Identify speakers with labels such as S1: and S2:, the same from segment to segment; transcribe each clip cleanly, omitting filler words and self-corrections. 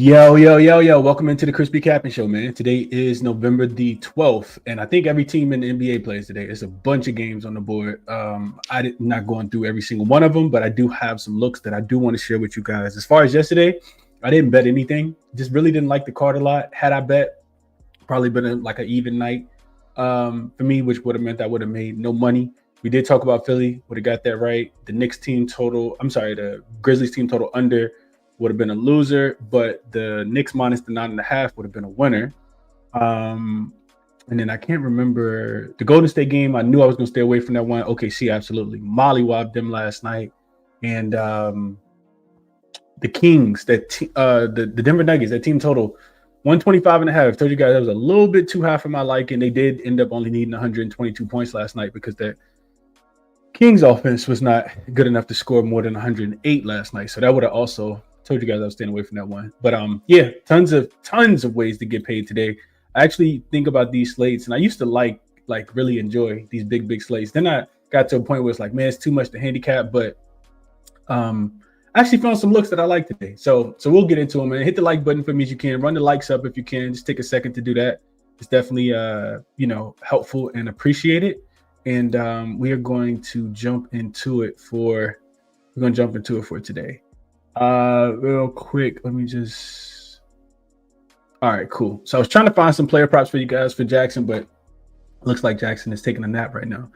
S1: Yo. Welcome into the ChrisBeCappinn Show, man. Today is November the 12th, and I think every team in the NBA plays today. It's a bunch of games on the board. Not going through every single one of them, but I do have some looks that I do want to share with you guys. As far as yesterday, I didn't bet anything. Just really didn't like the card a lot. Had I bet, probably been like an even night for me, which would have meant I would have made no money. We did talk about Philly. Would have got that right. The Grizzlies team total under would have been a loser, but the Knicks minus the 9.5 would have been a winner. And then I can't remember the Golden State game. I knew I was going to stay away from that one. OKC absolutely mollywopped them last night. And the Kings, the Denver Nuggets, that team total 125.5. Told you guys that was a little bit too high for my liking. They did end up only needing 122 points last night because that Kings offense was not good enough to score more than 108 last night. So that would have also told you guys I was staying away from that one. But tons of ways to get paid today. I actually think about these slates, and I used to like really enjoy these big slates. Then I got to a point where it's like, man, it's too much to handicap. But I actually found some looks that I like today. So we'll get into them, and hit the like button for me if you can. Run the likes up if you can. Just take a second to do that. It's definitely helpful and appreciated. And we are going to jump into it for today. Real quick, all right, cool. So I was trying to find some player props for you guys for JaXon, but looks like JaXon is taking a nap right now.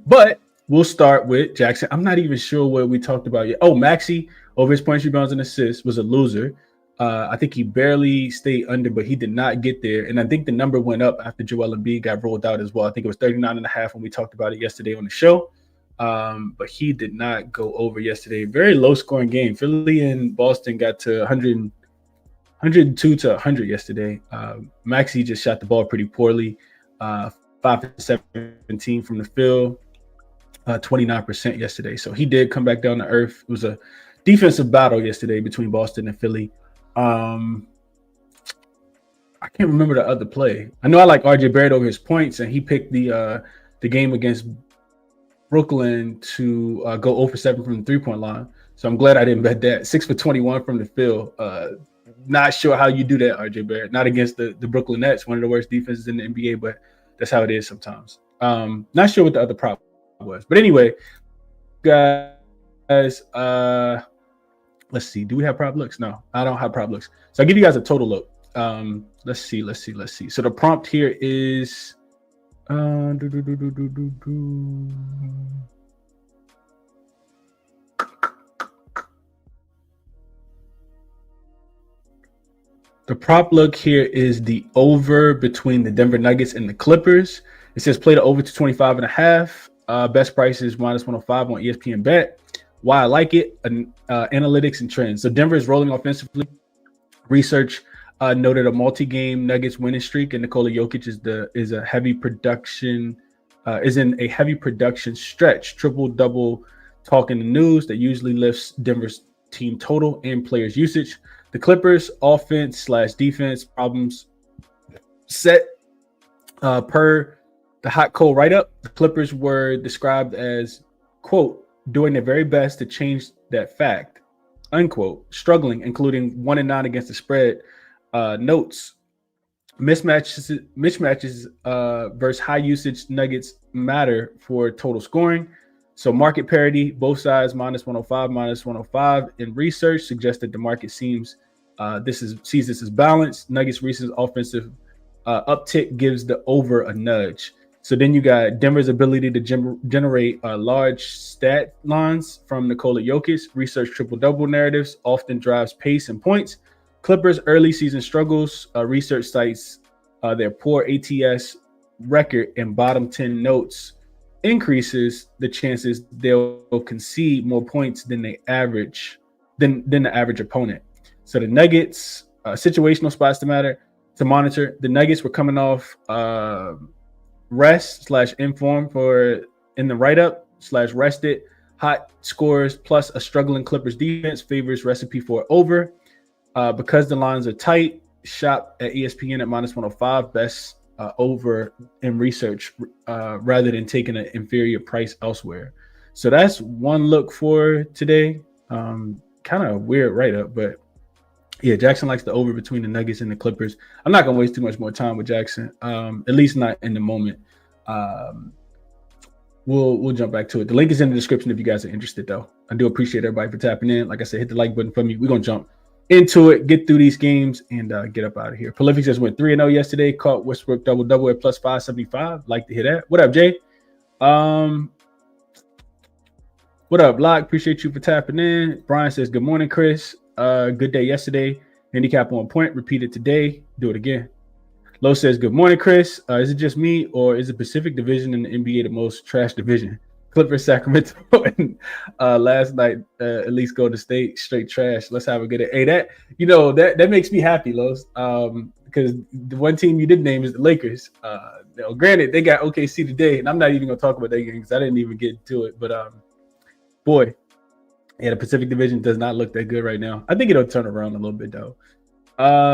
S1: But we'll start with JaXon. I'm not even sure what we talked about yet. Oh, Maxey over his points, rebounds, and assists was a loser. I think he barely stayed under, but he did not get there. And I think the number went up after Joel Embiid got rolled out as well. I think it was 39.5 when we talked about it yesterday on the show. But he did not go over yesterday. Very low scoring game. Philly and Boston got to 102 to 100 yesterday. Maxey just shot the ball pretty poorly. 5 for 17 from the field, 29% yesterday. So he did come back down to earth. It was a defensive battle yesterday between Boston and Philly. I can't remember the other play. I know I like RJ Barrett over his points, and he picked the game against Brooklyn to go 0 for 7 from the 3-point line. So I'm glad I didn't bet that. 6 for 21 from the field. Not sure how you do that, RJ Barrett. Not against the Brooklyn Nets, one of the worst defenses in the NBA, but that's how it is sometimes. Not sure what the other prop was. But anyway, guys, let's see. Do we have prop looks? No, I don't have prop looks. So I'll give you guys a total look. Let's see. So the prompt here is the prop look here is the over between the Denver Nuggets and the Clippers. It says play the over to 25.5. Best price is minus 105 on ESPN Bet. Why I like it, analytics and trends. So Denver is rolling offensively. Research noted a multi-game Nuggets winning streak, and Nikola Jokic is in a heavy production stretch. Triple-double talk in the news that usually lifts Denver's team total and players' usage. The Clippers offense/defense problems set per the hot cold write-up. The Clippers were described as, quote, doing their very best to change that fact, unquote, struggling, including 1-9 against the spread. Notes, mismatches versus high usage Nuggets matter for total scoring. So market parity, both sides minus 105. In research suggests that the market sees this as balanced. Nuggets recent offensive uptick gives the over a nudge. So then you got Denver's ability to generate large stat lines from Nikola Jokic. Research triple-double narratives often drives pace and points. Clippers' early season struggles. Research cites their poor ATS record and bottom 10 notes increases the chances they'll concede more points than the average opponent. So the Nuggets, situational spots to monitor. The Nuggets were coming off rest/inform in the write-up/rested. Hot scores plus a struggling Clippers defense favors recipe for over. Because the lines are tight, shop at ESPN at minus 105. Best over in research rather than taking an inferior price elsewhere. So that's one look for today. Kind of weird write-up, but Yeah, JaXon likes the over between the Nuggets and the Clippers. I'm not gonna waste too much more time with JaXon, at least not in the moment. Um, we'll jump back to it. The link is in the description if you guys are interested, though. I do appreciate everybody for tapping in. Like I said, hit the like button for me. We're gonna jump into it, get through these games, and get up out of here. Prolific just went 3-0 yesterday. Caught Westbrook double at plus 575. Like to hear that. What up, Jay? What up, Lock? Appreciate you for tapping in. Brian says, good morning, Chris. Good day yesterday. Handicap on point. Repeat it today. Do it again. Low says, good morning, Chris. Is it just me, or is the Pacific Division in the NBA the most trash division? Clippers, Sacramento, and last night, at least Golden State, straight trash. Let's have a good day. Hey, that makes me happy, Los, because the one team you did name is the Lakers. Granted, they got OKC today, and I'm not even going to talk about that game because I didn't even get to it. But, boy, yeah, the Pacific Division does not look that good right now. I think it'll turn around a little bit, though.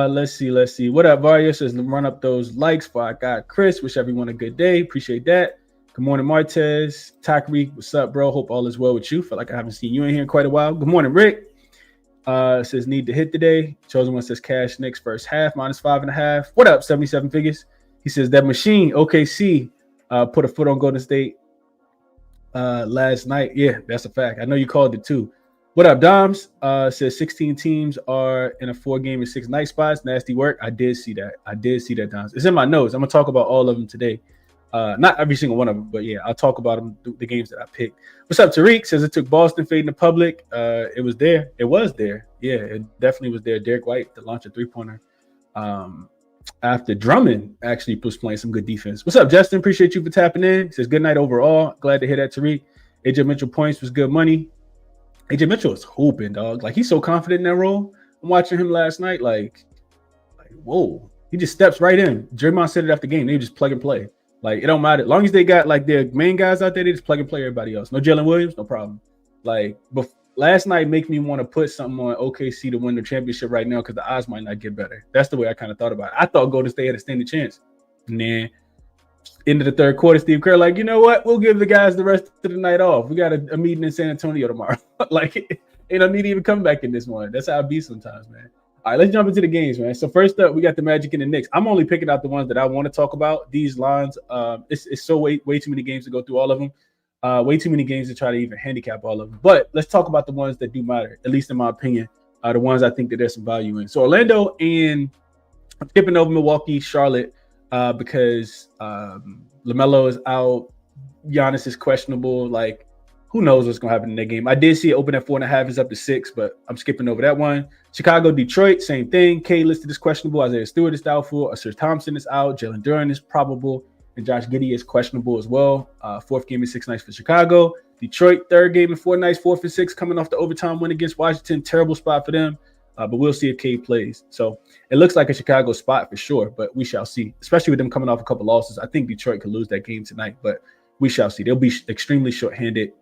S1: Let's see. What up, Vario says, run up those likes for I got Chris. Wish everyone a good day. Appreciate that. Good morning, Martez. Takri, what's up, bro? Hope all is well with you. Feel like I haven't seen you in here in quite a while. Good morning, Rick. Says need to hit today. Chosen one says cash Knicks first half minus 5.5. What up, 77 figures? He says that machine OKC put a foot on Golden State last night. Yeah, that's a fact. I know you called it too. What up, Doms? Says 16 teams are in a 4-game and 6-night spots. Nasty work. I did see that, Doms. It's in my notes. I'm gonna talk about all of them today. Not every single one of them, but yeah, I'll talk about them, the games that I picked. What's up, Tariq? Says it took Boston fading the public. It was there. Yeah, it definitely was there. Derek White to launch a 3-pointer. After Drummond actually was playing some good defense. What's up, Justin? Appreciate you for tapping in. Says good night overall. Glad to hear that, Tariq. AJ Mitchell points was good money. AJ Mitchell is hooping, dog. Like, he's so confident in that role. I'm watching him last night, like whoa. He just steps right in. Draymond said it after the game. They just plug and play. Like, it don't matter. As long as they got, like, their main guys out there, they just plug and play everybody else. No Jalen Williams, no problem. Like, but last night make me want to put something on OKC to win the championship right now because the odds might not get better. That's the way I kind of thought about it. I thought Golden State had a standing chance. And then into the third quarter, Steve Kerr, like, you know what? We'll give the guys the rest of the night off. We got a meeting in San Antonio tomorrow. Like, ain't no need to even come back in this one. That's how it be sometimes, man. All right, let's jump into the games, man. So first up, we got the Magic and the Knicks. I'm only picking out the ones that I want to talk about. These lines, it's so way too many games to go through all of them. Way too many games to try to even handicap all of them. But let's talk about the ones that do matter, at least in my opinion, the ones I think that there's some value in. So Orlando, and I'm skipping over Milwaukee, Charlotte, because LaMelo is out. Giannis is questionable. Like, who knows what's going to happen in that game? I did see it open at 4.5. It's up to 6, but I'm skipping over that one. Chicago, Detroit, same thing. K listed as questionable. Isaiah Stewart is doubtful. Asir Thompson is out. Jalen Duren is probable. And Josh Giddey is questionable as well. 4th game in 6 nights for Chicago. Detroit, 3rd game in 4 nights, 4th and 6, coming off the overtime win against Washington. Terrible spot for them. But we'll see if K plays. So it looks like a Chicago spot for sure, but we shall see. Especially with them coming off a couple losses. I think Detroit could lose that game tonight, but we shall see. They'll be extremely short-handed.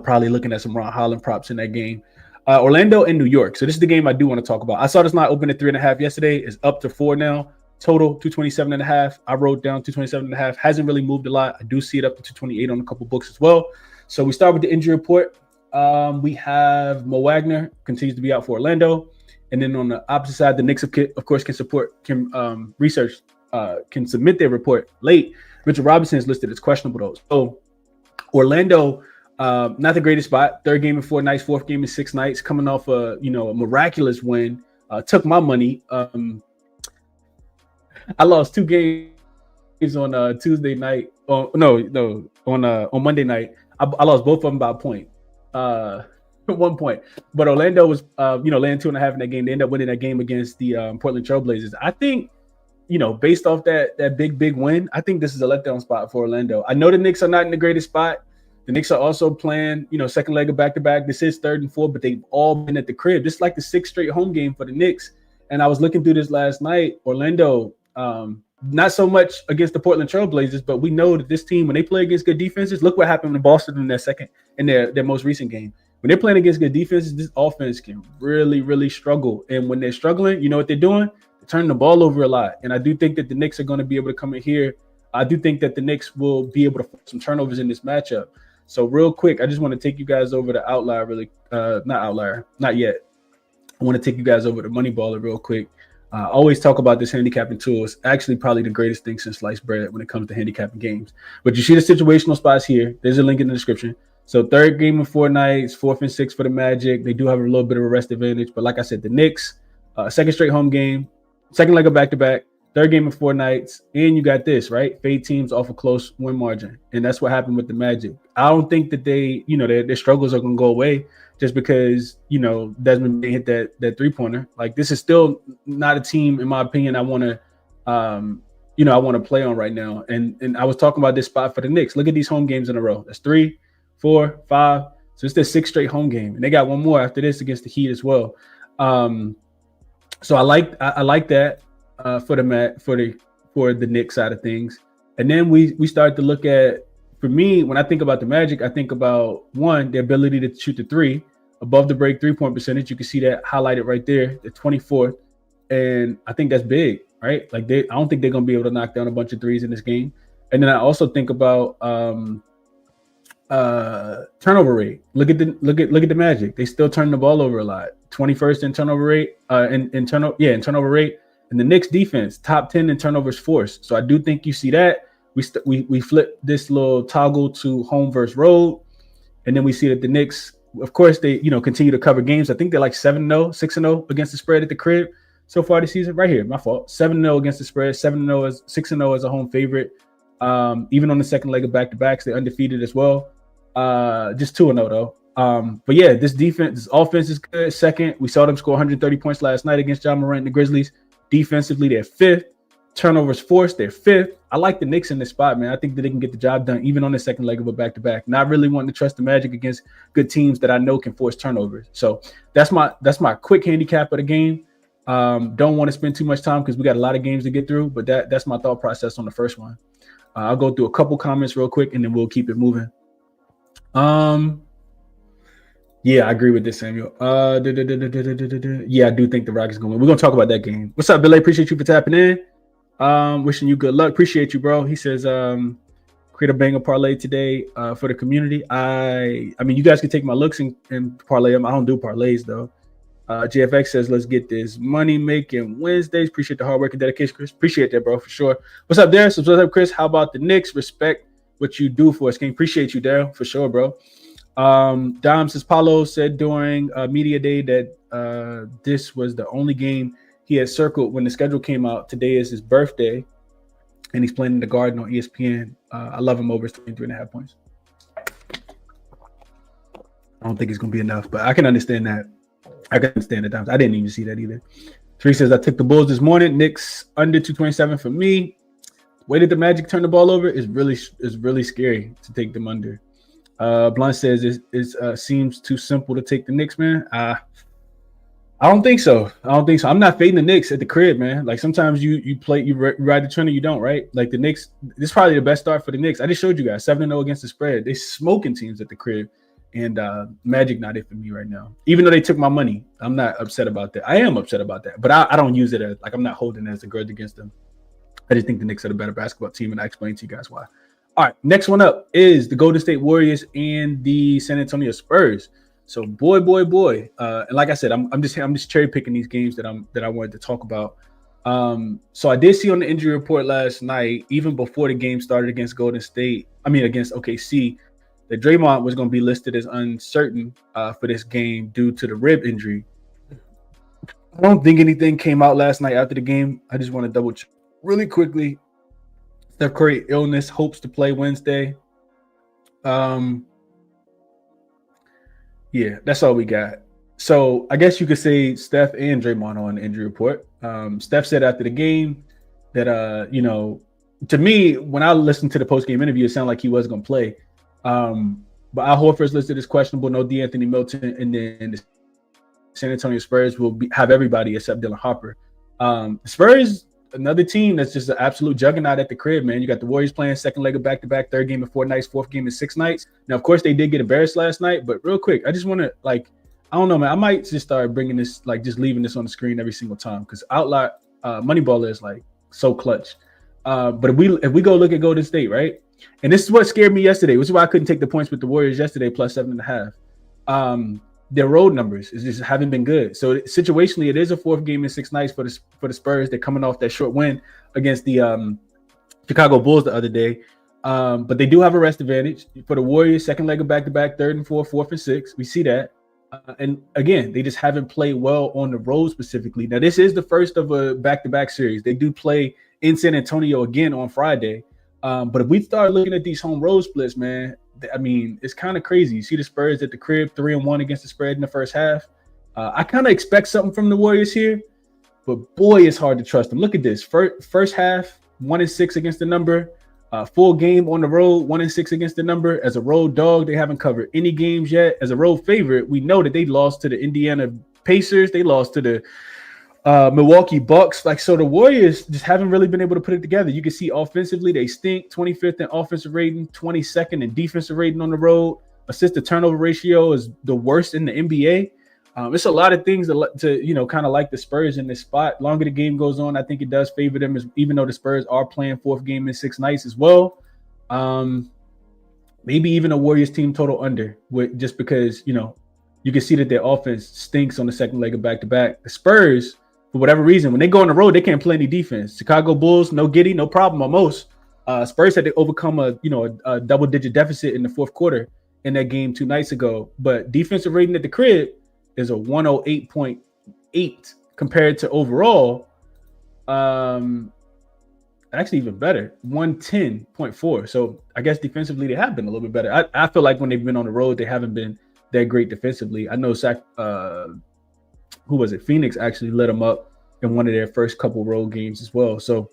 S1: Probably looking at some Ron Holland props in that game. Orlando and New York. So this is the game I do want to talk about. I saw this line open at 3.5 yesterday. It's up to 4 now. Total 227.5. I wrote down 227.5. Hasn't really moved a lot. I do see it up to 228 on a couple books as well. So we start with the injury report. We have Mo Wagner continues to be out for Orlando. And then on the opposite side, the Knicks, of course, can submit their report late. Richard Robinson is listed as questionable, though. So Orlando, not the greatest spot. 3rd game in 4 nights, 4th game in 6 nights, coming off a miraculous win. Took my money. I lost 2 games on Tuesday night. On Monday night. I lost both of them by a point. 1 point. But Orlando was laying 2.5 in that game. They ended up winning that game against the Portland Trailblazers. I think, based off that big win, I think this is a letdown spot for Orlando. I know the Knicks are not in the greatest spot. The Knicks are also playing, second leg of back-to-back. This is 3rd and 4th, but they've all been at the crib. This is like the 6th straight home game for the Knicks. And I was looking through this last night. Orlando, not so much against the Portland Trailblazers, but we know that this team, when they play against good defenses, look what happened in Boston in their most recent game. When they're playing against good defenses, this offense can really, really struggle. And when they're struggling, you know what they're doing? They're turning the ball over a lot. And I do think that the Knicks are going to be able to come in here. I do think that the Knicks will be able to force some turnovers in this matchup. So real quick, I just want to take you guys over to outlier, not yet. I want to take you guys over to Moneyballer real quick. I always talk about this handicapping tool. It's actually probably the greatest thing since sliced bread when it comes to handicapping games. But you see the situational spots here. There's a link in the description. So third game in 4 nights, fourth and sixth for the Magic. They do have a little bit of a rest advantage. But like I said, the Knicks, second straight home game, second leg of back-to-back, third game in 4 nights. And you got this, right? Fade teams off a close win margin. And that's what happened with the Magic. I don't think that they, their struggles are going to go away just because, Desmond hit that three-pointer. Like, this is still not a team, in my opinion, I want to, I want to play on right now. And I was talking about this spot for the Knicks. Look at these home games in a row. That's 3, 4, 5. So it's their 6th straight home game. And they got one more after this against the Heat as well. So I like that for the Knicks side of things. And then we start to look at, for me, when I think about the Magic, I think about, one, the ability to shoot the three above the break 3-point percentage. You can see that highlighted right there, the 24th. And I think that's big, right? Like, I don't think they're going to be able to knock down a bunch of threes in this game. And then I also think about turnover rate. Look at the Magic. They still turn the ball over a lot. 21st in turnover rate, in turnover rate. And the Knicks defense, top 10 in turnovers forced. So I do think you see that. We flip this little toggle to home versus road. And then we see that the Knicks, of course, they continue to cover games. I think they're like 7-0, 6-0 against the spread at the crib so far this season. Right here, my fault. 7-0 against the spread, 7-0 as 6-0 as a home favorite. Even on the second leg of back-to-backs, they're undefeated as well. Just 2-0 though. But yeah, this offense is good. Second, we saw them score 130 points last night against Ja Morant and the Grizzlies. Defensively, they're 5th. Turnovers forced, they're 5th. I like the Knicks in this spot, man. I think that they can get the job done even on the second leg of a back-to-back. Not really wanting to trust the Magic against good teams that I know can force turnovers. So that's my quick handicap of the game. Don't want to spend too much time because we got a lot of games to get through, but that's my thought process on the first one. I'll go through a couple comments real quick and then we'll keep it moving. Yeah, I agree with this, Samuel. Yeah, I do think the Rockets going to win. We're going to talk about that game. What's up, Billy? Appreciate you for tapping in. Wishing you good luck. Appreciate you, bro. He says, create a banger parlay today for the community. I mean, you guys can take my looks and parlay them. I don't do parlays, though. JFX says, let's get this money making Wednesdays. Appreciate the hard work and dedication, Chris. Appreciate that, bro, for sure. What's up, Darren? So what's up, Chris? How about the Knicks? Respect what you do for us. Can appreciate you, Darren, for sure, bro. Dom says, Paulo said during media day that this was the only game he had circled when the schedule came out. Today is his birthday, and he's playing in the Garden on ESPN. I love him over his 23.5 points. I don't think it's going to be enough, but I can understand that. I can understand the times. I didn't even see that either. Three says, I took the Bulls this morning. Knicks under 227 for me. The way that the Magic turn the ball over is really scary to take them under. Blunt says it seems too simple to take the Knicks, man. I don't think so. I'm not fading the Knicks at the crib, man. Like, sometimes you ride the trend or you don't, right? Like, the Knicks, this is probably the best start for the Knicks. I just showed you guys 7-0 against the spread. They smoking teams at the crib, and Magic not it for me right now. Even though they took my money, I'm not upset about that. I am upset about that, but I don't use it as, like, I'm not holding it as a grudge against them. I just think the Knicks are the better basketball team, and I explained to you guys why. All right, next one up is the Golden State Warriors and the San Antonio Spurs. So boy. And like I said, I'm just cherry picking these games that I wanted to talk about. So I did see on the injury report last night, even before the game started against against OKC, that Draymond was going to be listed as uncertain for this game due to the rib injury. I don't think anything came out last night after the game. I just want to double check really quickly. Steph Curry illness, hopes to play Wednesday. Yeah, that's all we got. So I guess you could say Steph and Draymond on the injury report. Steph said after the game that, to me, when I listened to the post-game interview, it sounded like he was going to play. But Al Horford's listed as questionable, no DeAnthony Milton, and then the San Antonio Spurs will have everybody except Dylan Harper. Spurs, another team that's just an absolute juggernaut at the crib, man. You got the Warriors playing second leg of back-to-back, third game in 4 nights, fourth game in 6 nights. Now, of course, they did get embarrassed last night, but real quick, I just want to, I don't know, man. I might just start bringing this, just leaving this on the screen every single time because Outlaw Moneyballer is, so clutch. But if we go look at Golden State, right? And this is what scared me yesterday, which is why I couldn't take the points with the Warriors yesterday plus 7.5. their road numbers is just haven't been good. So situationally, it is a 4th game in 6 nights for the Spurs. They're coming off that short win against the Chicago Bulls the other day. But they do have a rest advantage for the Warriors. Second leg of back-to-back, 3rd and 4th, 4th and 6th. We see that. And again, they just haven't played well on the road specifically. Now, this is the first of a back-to-back series. They do play in San Antonio again on Friday. But if we start looking at these home road splits, man, I mean, it's kind of crazy. You see the Spurs at the crib, 3-1 against the spread in the first half. I kind of expect something from the Warriors here, but boy, it's hard to trust them. Look at this. First half, 1-6 against the number. Full game on the road, 1-6 against the number. As a road dog, they haven't covered any games yet. As a road favorite, we know that they lost to the Indiana Pacers. They lost to the Milwaukee Bucks. So the Warriors just haven't really been able to put it together. You can see offensively, they stink. 25th in offensive rating, 22nd in defensive rating on the road. Assist to turnover ratio is the worst in the NBA. It's a lot of things to kind of like the Spurs in this spot. Longer the game goes on, I think it does favor them, even though the Spurs are playing 4th game in 6 nights as well. Maybe even a Warriors team total under, just because, you can see that their offense stinks on the second leg of back-to-back. The Spurs, for whatever reason, when they go on the road, they can't play any defense. Chicago Bulls, no Giddy, no problem almost. Spurs had to overcome a double-digit deficit in the 4th quarter in that game 2 nights ago. But defensive rating at the crib is a 108.8 compared to overall, actually even better, 110.4. So I guess defensively they have been a little bit better. I feel like when they've been on the road, they haven't been that great defensively. I know who was it? Phoenix actually let them up in one of their first couple road games as well. So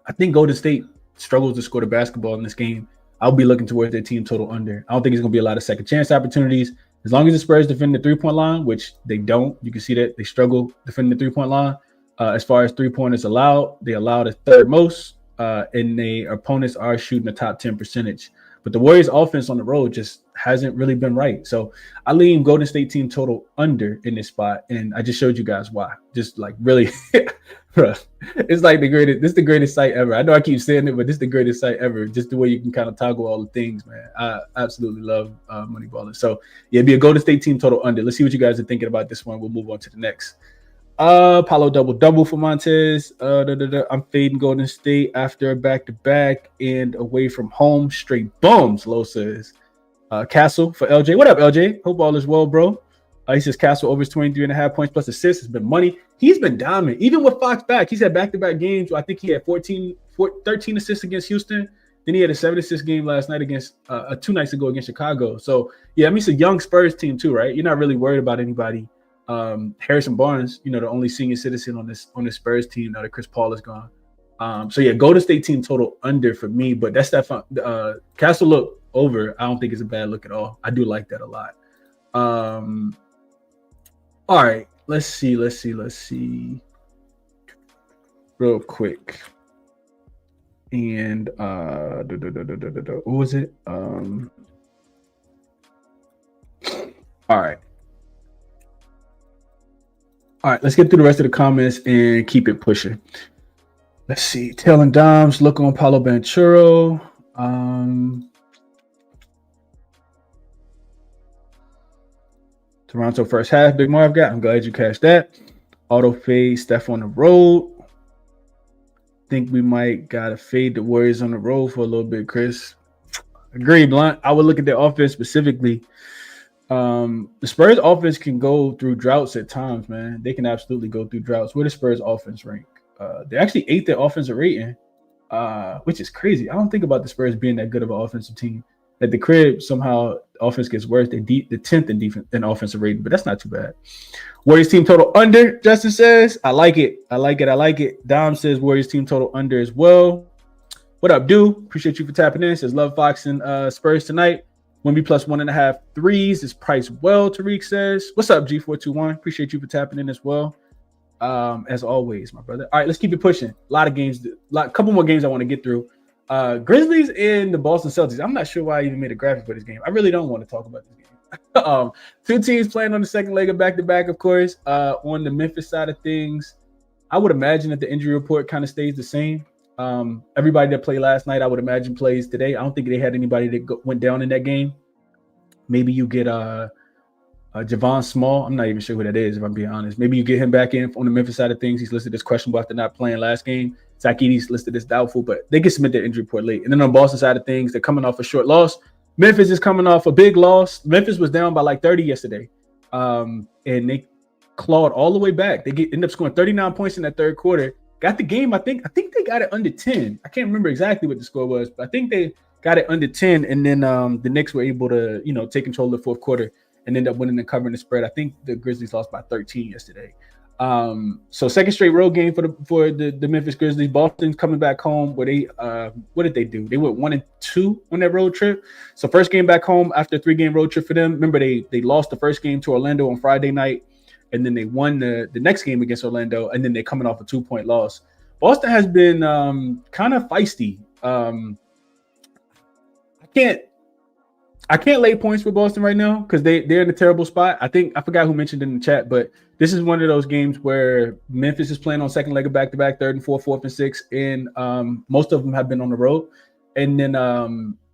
S1: I think Golden State struggles to score the basketball in this game. I'll be looking towards their team total under. I don't think it's going to be a lot of second chance opportunities. As long as the Spurs defend the 3-point line, which they don't, you can see that they struggle defending the 3-point line. As far as 3-pointers allowed, they allow the 3rd most, and their opponents are shooting the top 10 percentage. But the Warriors' offense on the road just hasn't really been right. So I lean Golden State team total under in this spot, and I just showed you guys why. Just really, bro, it's like this is the greatest site ever. I know I keep saying it, but this is the greatest site ever. Just the way you can kind of toggle all the things, man. I absolutely love Moneyballers. So yeah, be a Golden State team total under. Let's see what you guys are thinking about this one. We'll move on to the next. Paulo double for Montez. I'm fading Golden State after a back-to-back and away from home. Straight bums, Lo says. Castle for LJ. What up, LJ? Hope all is well, bro. He says Castle over his 23.5 points plus assists has been money. He's been dominant. Even with Fox back, he's had back-to-back games. I think he had 13 assists against Houston. Then he had a 7-assist game last night against 2 nights ago against Chicago. So, yeah, I mean, it's a young Spurs team too, right? You're not really worried about anybody. Harrison Barnes, the only senior citizen on this Spurs team now that Chris Paul is gone. So yeah, Golden State team total under for me, but that's that Castle look over. I don't think it's a bad look at all. I do like that a lot. All right, let's see real quick. And what was it? All right. All right, let's get through the rest of the comments and keep it pushing. Let's see. Tail and Doms, look on Paulo Banchero. Toronto first half, Big Marv got. I'm glad you cashed that. Auto fade, Steph on the road. Think we might gotta fade the Warriors on the road for a little bit, Chris. Agree, Blunt. I would look at their offense specifically. The Spurs offense can go through droughts at times, man. They can absolutely go through droughts. Where the Spurs offense rank? They actually ate their offensive rating, which is crazy. I don't think about the Spurs being that good of an offensive team. At the crib, somehow offense gets worse. They're the 10th in defense in offensive rating, but that's not too bad. Warriors team total under, Justin says. I like it. Dom says Warriors team total under as well. What up, dude? Appreciate you for tapping in. Says love Fox and Spurs tonight. Wemby plus 1.5 threes is priced well, Tariq says. What's up, G421? Appreciate you for tapping in as well. As always, my brother. All right, let's keep it pushing. A lot of games, couple more games I want to get through. Grizzlies and the Boston Celtics. I'm not sure why I even made a graphic for this game. I really don't want to talk about this game. Two teams playing on the second leg of back-to-back, of course. On the Memphis side of things, I would imagine that the injury report kind of stays the same. Everybody that played last night, I would imagine, plays today. I don't think they had anybody that went down in that game. Maybe you get Javon Small, I'm not even sure who that is, if I'm being honest. Maybe you get him back in on the Memphis side of things. He's listed as questionable after not playing last game. Zach Edey's listed as doubtful, but they can submit their injury report late. And then on Boston side of things, they're coming off a short loss. Memphis is coming off a big loss. Memphis was down by like 30 yesterday, and they clawed all the way back. They end up scoring 39 points in that third quarter. Got the game, I think they got it under 10. I can't remember exactly what the score was, but I think they got it under 10. And then the Knicks were able to, take control of the fourth quarter and end up winning and covering the spread. I think the Grizzlies lost by 13 yesterday. So second straight road game for the Memphis Grizzlies. Boston's coming back home where they what did they do? They went 1-2 on that road trip. So first game back home after a 3-game road trip for them. Remember they lost the first game to Orlando on Friday night, and then they won the next game against Orlando, and then they're coming off a 2-point loss. Boston has been kind of feisty. I can't lay points with Boston right now because they're in a terrible spot. I forgot who mentioned in the chat, but this is one of those games where Memphis is playing on second leg of back-to-back, third and fourth and sixth, and most of them have been on the road. And then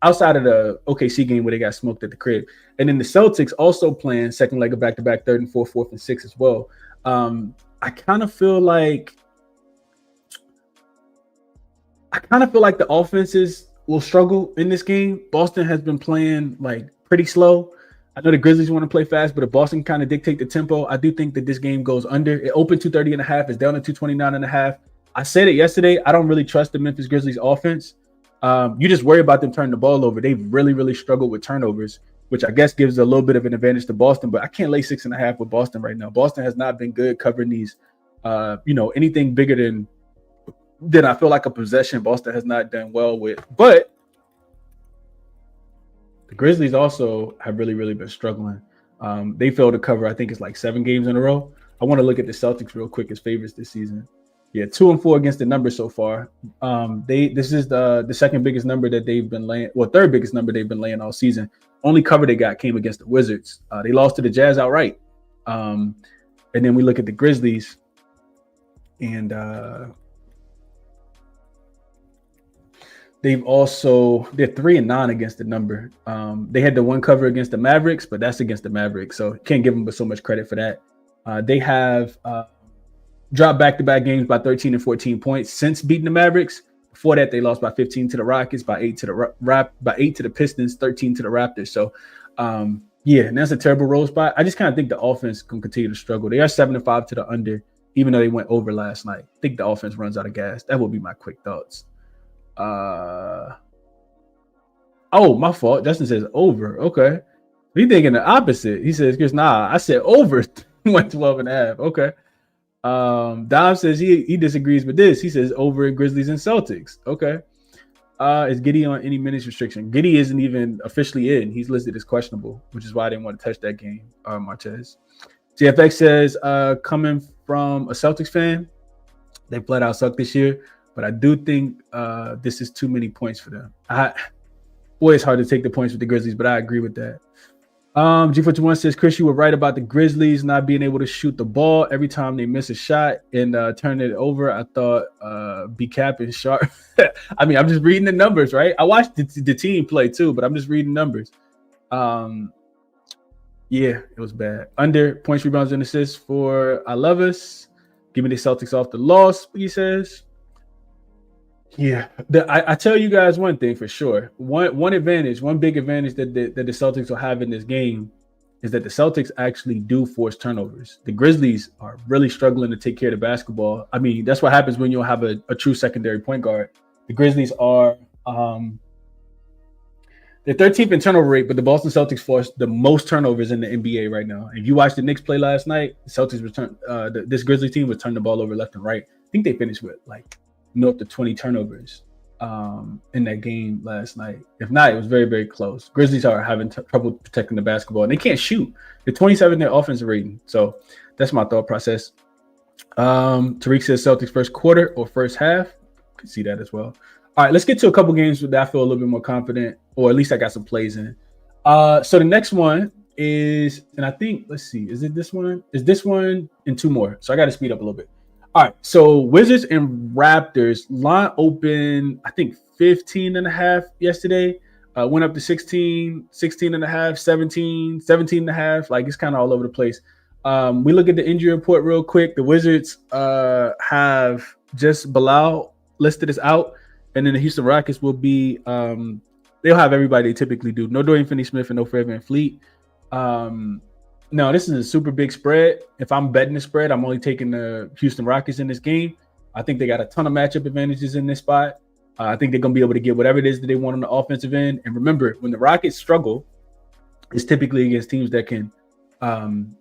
S1: outside of the OKC game where they got smoked at the crib, and then the Celtics also playing second leg of back-to-back, third and fourth and sixth as well. I kind of feel like the offenses will struggle in this game. Boston has been playing like pretty slow. I know the Grizzlies want to play fast, but if Boston kind of dictate the tempo, I do think that this game goes under. It opened 230.5. It's down to 229.5. I said it yesterday. I don't really trust the Memphis Grizzlies offense. You just worry about them turning the ball over. They've really, really struggled with turnovers, which I guess gives a little bit of an advantage to Boston, but I can't lay 6.5 with Boston right now. Boston has not been good covering these, anything bigger than I feel like a possession. Boston has not done well with, but the Grizzlies also have really, really been struggling. They failed to cover, I think it's like 7 games in a row. I want to look at the Celtics real quick as favorites this season. Yeah, 2-4 against the numbers so far. This is the second biggest number that they've been laying, third biggest number they've been laying all season. Only cover they got came against the Wizards. They lost to the Jazz outright. And then we look at the Grizzlies, and they're 3-9 against the number. They had the one cover against the Mavericks, but that's against the Mavericks, so can't give them so much credit for that. They have dropped back-to-back games by 13 and 14 points since beating the Mavericks. Before that, they lost by 15 to the Rockets, by 8 to the Pistons, 13 to the Raptors. So, and that's a terrible road spot. I just kind of think the offense can continue to struggle. They are 7-5 to the under, even though they went over last night. I think the offense runs out of gas. That would be my quick thoughts. My fault. Justin says over. Okay. He thinking the opposite. He says, Chris, nah, I said over 112.5. Okay. Dom says he disagrees with this. He says over in Grizzlies and Celtics. Okay. Is Giddey on any minutes restriction? Giddey isn't even officially in. He's listed as questionable, which is why I didn't want to touch that game. Marquez. GFX says, coming from a Celtics fan, they flat out suck this year, but I do think this is too many points for them. It's hard to take the points with the Grizzlies, but I agree with that. G421 says, Chris, you were right about the Grizzlies not being able to shoot the ball every time they miss a shot and turn it over. I thought ChrisBeCappinn sharp. I mean, I'm just reading the numbers, right? I watched the team play too, but I'm just reading numbers. Yeah, it was bad. Under points, rebounds, and assists for I Love Us. Give me the Celtics off the loss, he says. Yeah, I tell you guys one thing for sure. One big advantage that the Celtics will have in this game is that the Celtics actually do force turnovers. The Grizzlies are really struggling to take care of the basketball. I mean, that's what happens when you don't have a true secondary point guard. The Grizzlies are they're 13th in turnover rate, but the Boston Celtics forced the most turnovers in the NBA right now. If you watched the Knicks play last night, the Celtics returned. This Grizzlies team was turning the ball over left and right. I think they finished with like north of 20 turnovers in that game last night. If not, it was very, very close. Grizzlies are having trouble protecting the basketball, and they can't shoot. They're 27 in their offensive rating. So that's my thought process. Tariq says Celtics first quarter or first half. Could see that as well. All right, let's get to a couple games that I feel a little bit more confident, or at least I got some plays in. So the next one is, and I think, let's see, is it this one? Is this one and two more? So I got to speed up a little bit. All right, so Wizards and Raptors line open, I think 15.5 yesterday. Went up to 16, 16 and a half, 17, 17 and a half. Like it's kind of all over the place. We look at the injury report real quick. The Wizards have just Bilal listed as out, and then the Houston Rockets will be they'll have everybody they typically do. No Dorian Finney-Smith and no Fred VanVleet. No, this is a super big spread. If I'm betting the spread, I'm only taking the Houston Rockets in this game. I think they got a ton of matchup advantages in this spot. I think they're going to be able to get whatever it is that they want on the offensive end. And remember, when the Rockets struggle, it's typically against teams that can turn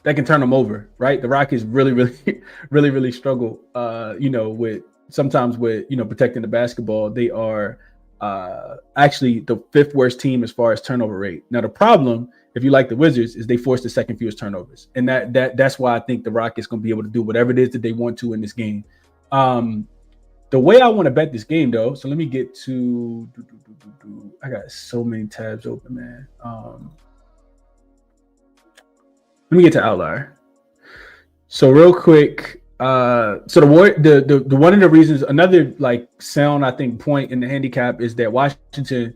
S1: them over, right? The Rockets really struggle, with sometimes with, protecting the basketball. They are actually the 5th worst team as far as turnover rate. Now, the problem, if you like the Wizards, is they force the 2nd fewest turnovers. And that's why I think the Rockets going to be able to do whatever it is that they want to in this game. The way I want to bet this game, though, so let me get to I got so many tabs open, man. Let me get to Outlier. So real quick, so the one of the reasons, another like sound I think point in the handicap is that Washington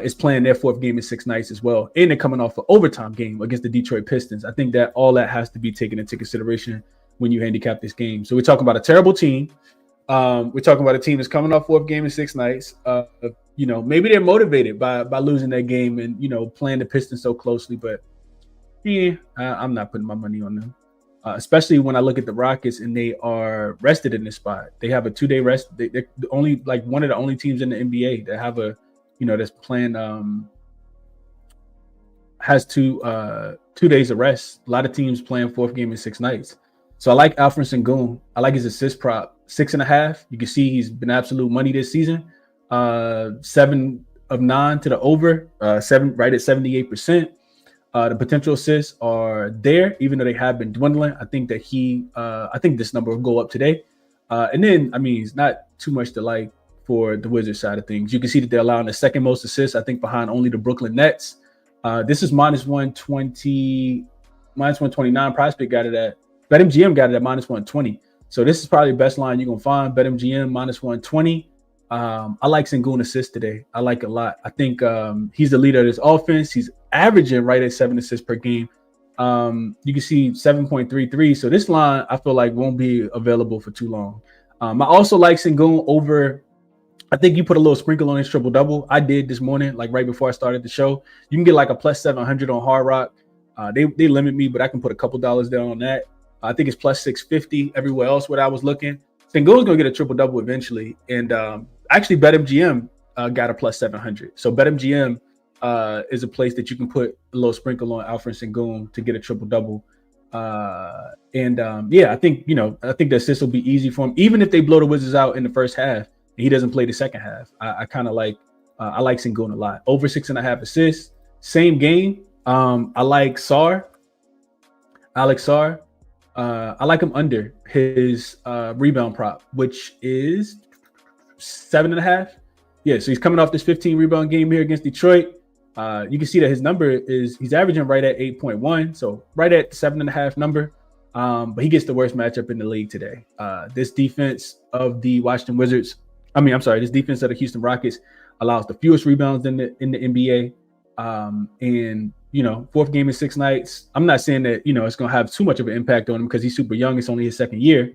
S1: is playing their 4th game in 6 nights as well, and they're coming off an overtime game against the Detroit Pistons. I think that all that has to be taken into consideration when you handicap this game. So we're talking about a terrible team. We're talking about a team that's coming off 4th game in 6 nights. Maybe they're motivated by losing that game and playing the Pistons so closely, but I'm not putting my money on them. Especially when I look at the Rockets and they are rested in this spot. They have a 2-day rest. They're only like one of the only teams in the NBA that have a, that's playing has 2 days of rest. A lot of teams playing 4th game in 6 nights. So I like Alfred Sengun. I like his assist prop 6.5. You can see he's been absolute money this season. 7 of 9 to the over. 7 right at 78%. The potential assists are there, even though they have been dwindling. I think that I think this number will go up today. And then, it's not too much to like for the Wizards side of things. You can see that they're allowing the 2nd most assists, I think, behind only the Brooklyn Nets. This is minus 120, minus 129. Prospect got it at, BetMGM got it at minus 120. So this is probably the best line you're going to find. BetMGM minus 120. I like Sengun assist today. I like it a lot. I think he's the leader of this offense. He's averaging right at 7 assists per game. You can see 7.33. So this line, I feel like won't be available for too long. I also like Sengun over. I think you put a little sprinkle on his triple double. I did this morning, like right before I started the show. You can get like a plus 700 on Hard Rock. They limit me, but I can put a couple dollars down on that. I think it's plus 650 everywhere else where I was looking. Sengun's gonna get a triple double eventually, and actually BetMGM got a plus 700. So BetMGM is a place that you can put a little sprinkle on Alfred Sengun to get a triple double. I think the assist will be easy for him, even if they blow the Wizards out in the first half and he doesn't play the second half. I kind of like I like Sengun a lot. Over 6.5 assists. Same game. I like Alex Sarr. I like him under his rebound prop, which is 7.5. Yeah, so he's coming off this 15 rebound game here against Detroit. You can see that his number he's averaging right at 8.1, so right at 7.5 number. But he gets the worst matchup in the league today. This defense of the Washington Wizards, this defense of the Houston Rockets allows the fewest rebounds in the NBA. And 4th game in 6 nights. I'm not saying that it's going to have too much of an impact on him because he's super young. It's only his 2nd year.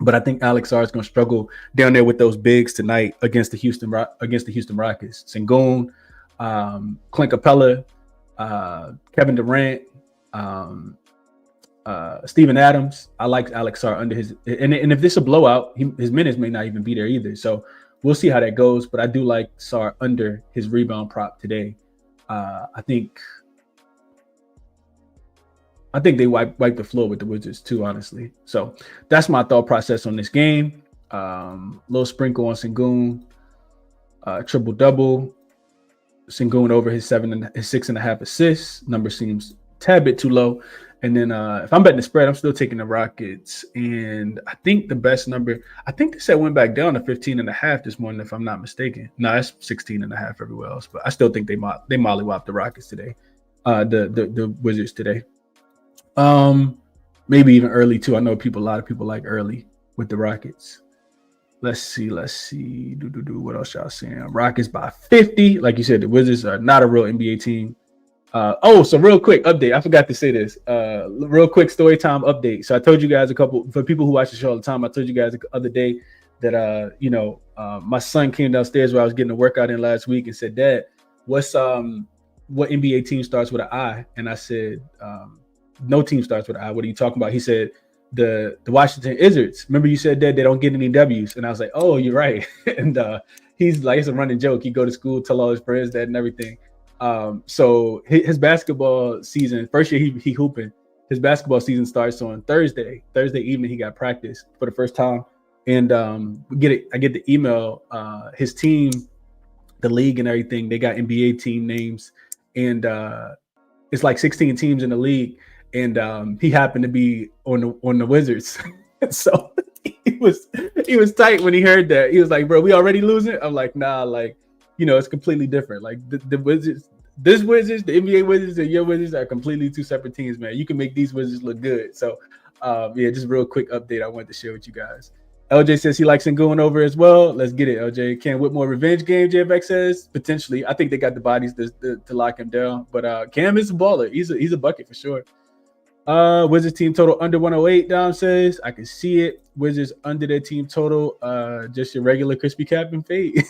S1: But I think Alex Sarr is going to struggle down there with those bigs tonight against the Houston Rockets. Sengun, Clint Capella, Kevin Durant, Steven Adams. I like Alex Sarr under his, and if this is a blowout, his minutes may not even be there either. So we'll see how that goes. But I do like Sarr under his rebound prop today. I think they wipe the floor with the Wizards too, honestly. So that's my thought process on this game. Little sprinkle on Sengun, triple double. Sengun over his 6.5 assists. Number seems a tad bit too low. And then if I'm betting the spread, I'm still taking the Rockets. And I think the best number, I think they said went back down to 15.5 this morning, if I'm not mistaken. No, it's 16.5 everywhere else. But I still think they mollywop the Rockets today, the Wizards today. Maybe even early too. I know a lot of people like early with the Rockets. Let's see. What else y'all saying? Rockets by 50. Like you said, the Wizards are not a real NBA team. So real quick update. I forgot to say this. Real quick story time update. So I told you guys for people who watch the show all the time, I told you guys the other day that my son came downstairs where I was getting a workout in last week and said, "Dad, what NBA team starts with an I?" And I said, "No team starts with an I. What are you talking about?" He said, the Washington Wizards. Remember you said that they don't get any W's, and I was like, "Oh, you're right." And he's like, it's a running joke. He go to school, tell all his friends that and everything. So his basketball season, first year he hooping. His basketball season starts on Thursday. Thursday evening, he got practice for the first time, and I get the email. His team, the league and everything, they got NBA team names, and it's like 16 teams in the league. And he happened to be on the Wizards. So he was tight when he heard that. He was like, "Bro, we already losing?" I'm like, "Nah, like, it's completely different. Like the Wizards, this Wizards, the NBA Wizards and your Wizards are completely two separate teams, man. You can make these Wizards look good." So just real quick update I wanted to share with you guys. LJ says he likes him going over as well. Let's get it, LJ. Can Whitmore revenge game, JFX says? Potentially. I think they got the bodies to lock him down. But Cam is a baller. He's a bucket for sure. Wizards team total under 108, Dom says. I can see it. Wizards under their team total. Just your regular ChrisBeCappinn fade.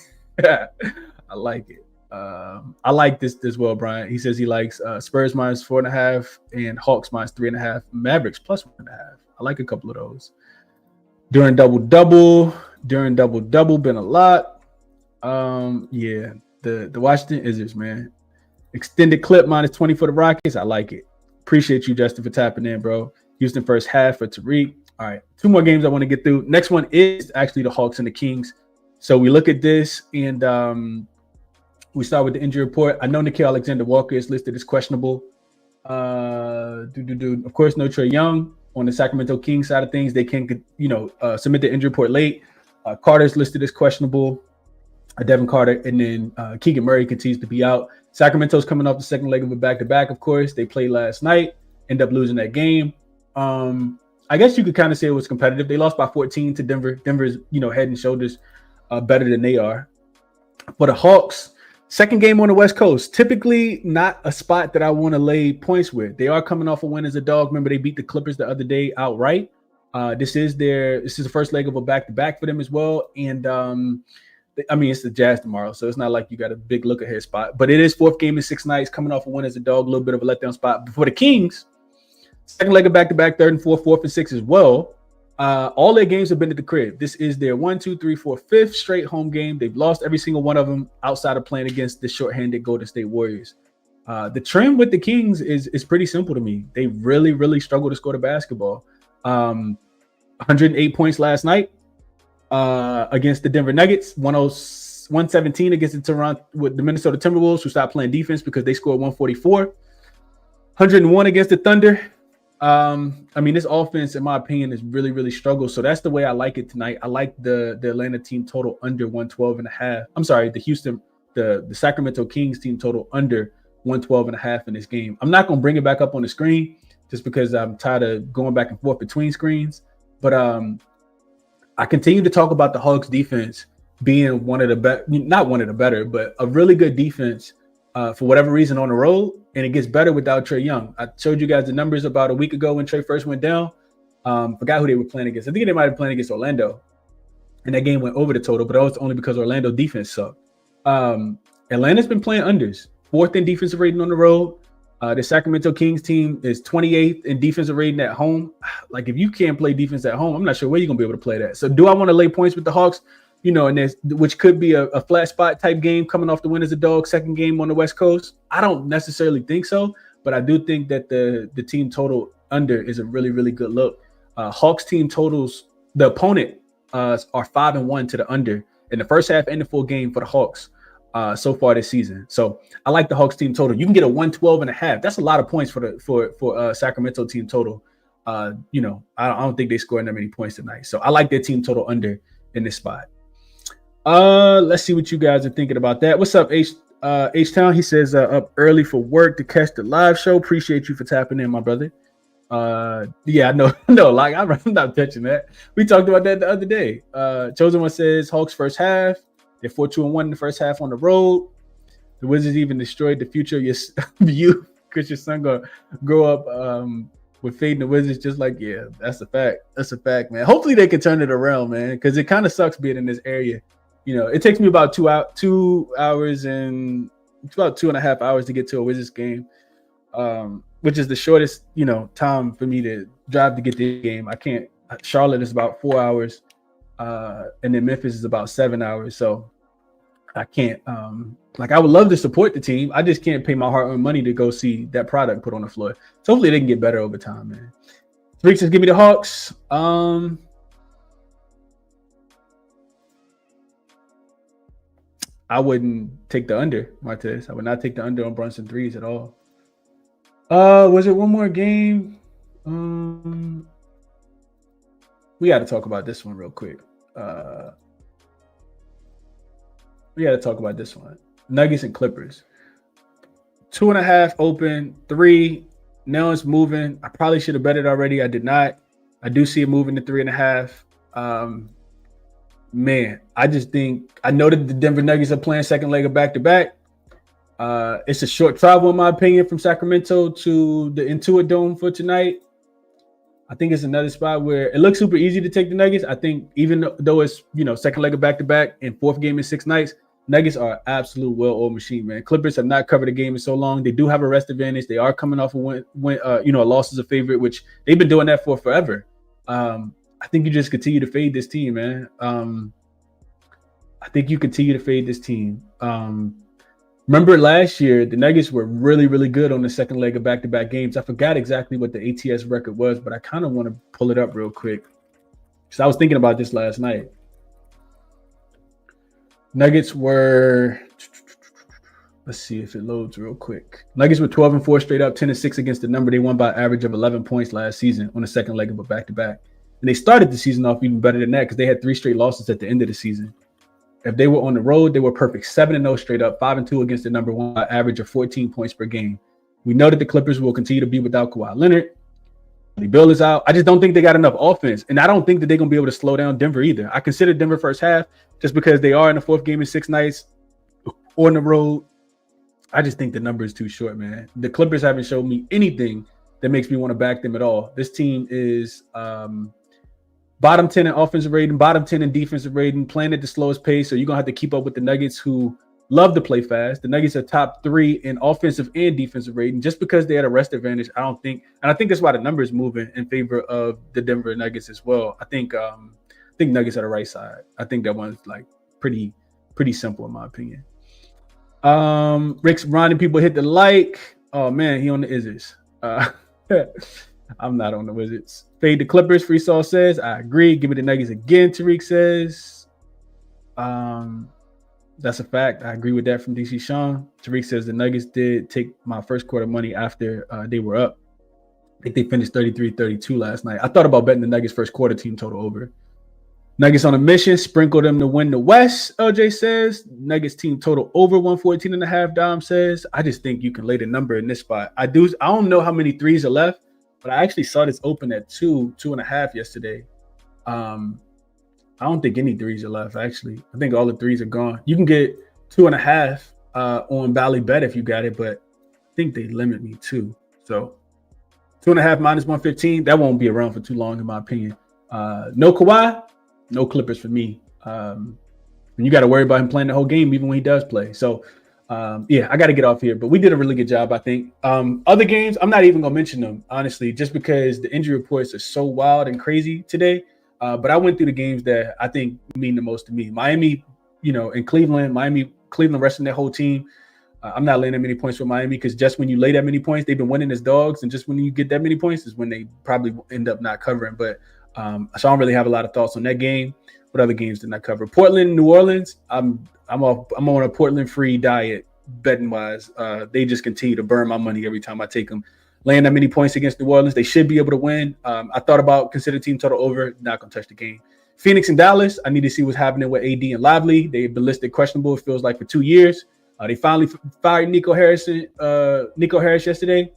S1: I like it. I like this as well, Brian. He says he likes Spurs minus 4.5 and Hawks minus 3.5. Mavericks plus 1.5. I like a couple of those. During double-double, been a lot. The Washington Wizards, man. Extended clip minus 20 for the Rockets. I like it. Appreciate you, Justin, for tapping in, bro. Houston first half for Tariq. All right, 2 more games I want to get through. Next one is actually the Hawks and the Kings. So we look at this, and we start with the injury report. I know Nickeil Alexander-Walker is listed as questionable. Of course, no Trae Young. On the Sacramento Kings side of things, they can, submit the injury report late. Carter's listed as questionable. Devin Carter, and then Keegan Murray continues to be out. Sacramento's coming off the second leg of a back-to-back, of course. They played last night, end up losing that game. I guess you could kind of say it was competitive. They lost by 14 to Denver. Denver's, head and shoulders better than they are. For the Hawks, second game on the West Coast, typically not a spot that I want to lay points with. They are coming off a win as a dog. Remember, they beat the Clippers the other day outright. This is the first leg of a back-to-back for them as well. And it's the Jazz tomorrow, so it's not like you got a big look-ahead spot. But it is fourth game in 6 nights, coming off a win as a dog, a little bit of a letdown spot. Before the Kings, second leg of back-to-back, third and fourth and sixth as well. All their games have been at the crib. This is their 5th straight home game. They've lost every single one of them outside of playing against the shorthanded Golden State Warriors. The trend with the Kings is pretty simple to me. They really, really struggle to score the basketball. 108 points last night. Against the Denver Nuggets, 117 against the Minnesota Timberwolves, who stopped playing defense because they scored 144. 101 against the Thunder. This offense, in my opinion, is really, really struggled. So that's the way I like it tonight. I like the Atlanta team total under 112.5. I'm sorry, the Sacramento Kings team total under 112.5 in this game. I'm not going to bring it back up on the screen just because I'm tired of going back and forth between screens. But I continue to talk about the Hawks defense being one of the better, not one of the better, but a really good defense for whatever reason on the road. And it gets better without Trae Young. I showed you guys the numbers about a week ago when Trae first went down. Forgot who they were playing against. I think they might have been playing against Orlando. And that game went over the total, but that was only because Orlando defense sucked. Atlanta's been playing unders. 4th in defensive rating on the road. The Sacramento Kings team is 28th in defensive rating at home. Like, if you can't play defense at home, I'm not sure where you're going to be able to play that. So do I want to lay points with the Hawks? And this, which could be a flat spot type game coming off the win as a dog, second game on the West Coast? I don't necessarily think so, but I do think that the team total under is a really, really good look. Hawks team totals, the opponent are 5-1 to the under in the first half and the full game for the Hawks. So far this season. So I like the Hawks team total. You can get a 112.5. That's a lot of points for Sacramento team total. I don't think they scored that many points tonight. So I like their team total under in this spot. Let's see what you guys are thinking about that. What's up, H-Town? He says up early for work to catch the live show. Appreciate you for tapping in, my brother. Yeah, I know. No, like I'm not touching that. We talked about that the other day. Chosen One says Hawks first half. They're 4-2-1 in the first half on the road. The Wizards even destroyed the future of your you, because your son gonna grow up with fading the Wizards. Just like, yeah, that's a fact. That's a fact, man. Hopefully they can turn it around, man, because it kind of sucks being in this area. You know, it takes me about 2 hours and it's about 2.5 hours to get to a Wizards game, which is the shortest, time for me to drive to get to the game. I can't. Charlotte is about 4 hours, and then Memphis is about 7 hours. So I can't. I would love to support the team. I just can't pay my hard-earned money to go see that product put on the floor. So hopefully they can get better over time, man. Rick says, give me the Hawks. I wouldn't take the under, Martez. I would not take the under on Brunson threes at all. Was it one more game? We got to talk about this one real quick. We got to talk about this one. Nuggets and Clippers. 2.5 open, 3. Now it's moving. I probably should have bet it already. I did not. I do see it moving to 3.5. Man, I just think I know that the Denver Nuggets are playing second leg of back-to-back. It's a short travel, in my opinion, from Sacramento to the Intuit Dome for tonight. I think it's another spot where it looks super easy to take the Nuggets. I think even though it's, second leg of back-to-back and fourth game in 6 nights, Nuggets are an absolute well-oiled machine, man. Clippers have not covered a game in so long. They do have a rest advantage. They are coming off a loss as a favorite, which they've been doing that for forever. I think you just continue to fade this team, man. I think you continue to fade this team. Remember last year, the Nuggets were really, really good on the second leg of back-to-back games. I forgot exactly what the ATS record was, but I kind of want to pull it up real quick because I was thinking about this last night. Nuggets were, let's see if it loads real quick. Nuggets were 12-4 straight up, 10-6 against the number. They won by an average of 11 points last season on the second leg of a back-to-back. And they started the season off even better than that because they had 3 straight losses at the end of the season. If they were on the road, they were perfect 7-0 straight up, 5-2 against the number one, average of 14 points per game. We know that the Clippers will continue to be without Kawhi Leonard. Bill is out. I just don't think they got enough offense. And I don't think that they're going to be able to slow down Denver either. I consider Denver first half just because they are in the fourth game in 6 nights on the road. I just think the number is too short, man. The Clippers haven't shown me anything that makes me want to back them at all. This team is bottom 10 in offensive rating, bottom 10 in defensive rating, playing at the slowest pace. So you're going to have to keep up with the Nuggets, who love to play fast. The Nuggets are top 3 in offensive and defensive rating. Just because they had a rest advantage, I don't think, and I think that's why the number is moving in favor of the Denver Nuggets as well. I think Nuggets are the right side. I think that one's like pretty simple in my opinion. Rick's reminding people hit the like. Oh man, he on the Izzers. I'm not on the Wizards. Fade the Clippers, Free Saul says. I agree. Give me the Nuggets again, Tariq says. That's a fact. I agree with that from DC Sean. Tariq says the Nuggets did take my first quarter money after they were up. I think they finished 33-32 last night. I thought about betting the Nuggets first quarter team total over. Nuggets on a mission. Sprinkle them to win the West, LJ says. Nuggets team total over 114.5, Dom says. I just think you can lay the number in this spot. I don't know how many threes are left, but I actually saw this open at 2.5 yesterday. I don't think any threes are left, actually. I think all the threes are gone. You can get 2.5 on Bally Bet if you got it, but I think they limit me too. So 2.5 minus 115, that won't be around for too long, in my opinion. No Kawhi, no Clippers for me. And you got to worry about him playing the whole game, even when he does play. So, I got to get off here. But we did a really good job, I think. Other games, I'm not even going to mention them, honestly, just because the injury reports are so wild and crazy today. But I went through the games that I think mean the most to me. Miami, in Cleveland, Cleveland resting their whole team. I'm not laying that many points for Miami because just when you lay that many points, they've been winning as dogs. And just when you get that many points is when they probably end up not covering. But so I don't really have a lot of thoughts on that game. What other games did not cover? Portland, New Orleans. I'm on a Portland free diet betting wise. They just continue to burn my money every time I take them. Laying that many points against New Orleans, they should be able to win. I thought about consider team total over. Not gonna touch the game. Phoenix and Dallas. I need to see what's happening with AD and Lively. They've been listed questionable. It feels like for 2 years. They finally fired Nico Harris yesterday.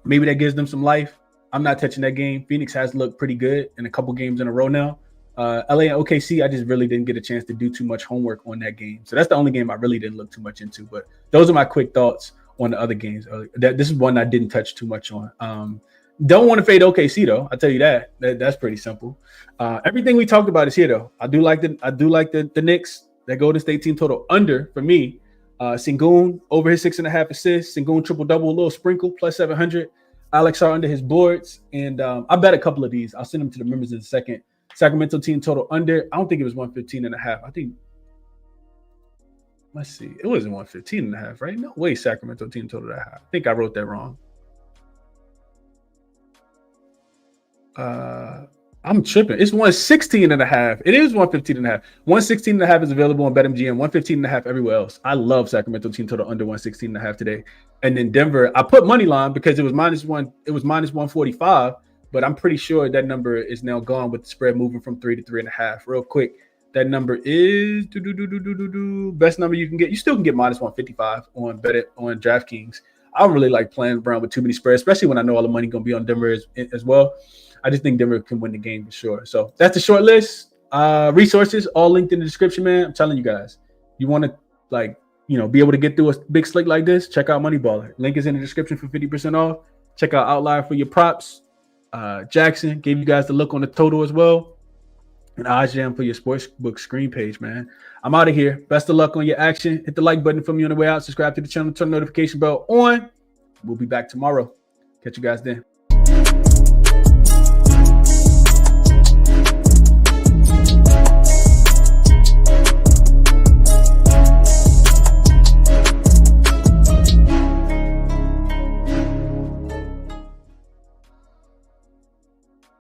S1: Maybe that gives them some life. I'm not touching that game. Phoenix has looked pretty good in a couple games in a row now. LA and OKC, I just really didn't get a chance to do too much homework on that game. So that's the only game I really didn't look too much into. But those are my quick thoughts on the other games. This is one I didn't touch too much on. Don't want to fade OKC though. I'll tell you that's pretty simple. Everything we talked about is here though. I do like the Knicks. That Golden State team total under for me. Sengun over his 6.5 assists. Sengun triple double, a little sprinkle plus 700. Alex are under his boards, and I bet a couple of these. I'll send them to the members in a second. Sacramento team total under. I don't think it was 115.5. I think. Let's see. It wasn't 115.5, right? No way. Sacramento team total that high. I think I wrote that wrong. I'm tripping. It's 116.5. It is 115.5. 116.5 is available on BetMGM. 115.5 everywhere else. I love Sacramento team total under 116.5 today. And then Denver, I put money line because it was minus 145, but I'm pretty sure that number is now gone with the spread moving from 3 to 3.5. Real quick, that number is best number you can get. You still can get minus 155 on DraftKings. I don't really like playing around with too many spreads, especially when I know all the money going to be on Denver as well. I just think Denver can win the game for sure. So that's the short list. Resources all linked in the description, man. I'm telling you guys, you want to be able to get through a big slate like this, check out Moneyballer. Link is in the description for 50% off. Check out Outlier for your props. JaXon gave you guys the look on the total as well. And OddsJam for your sportsbook screen page, man. I'm out of here. Best of luck on your action. Hit the like button for me on the way out. Subscribe to the channel. Turn the notification bell on. We'll be back tomorrow. Catch you guys then.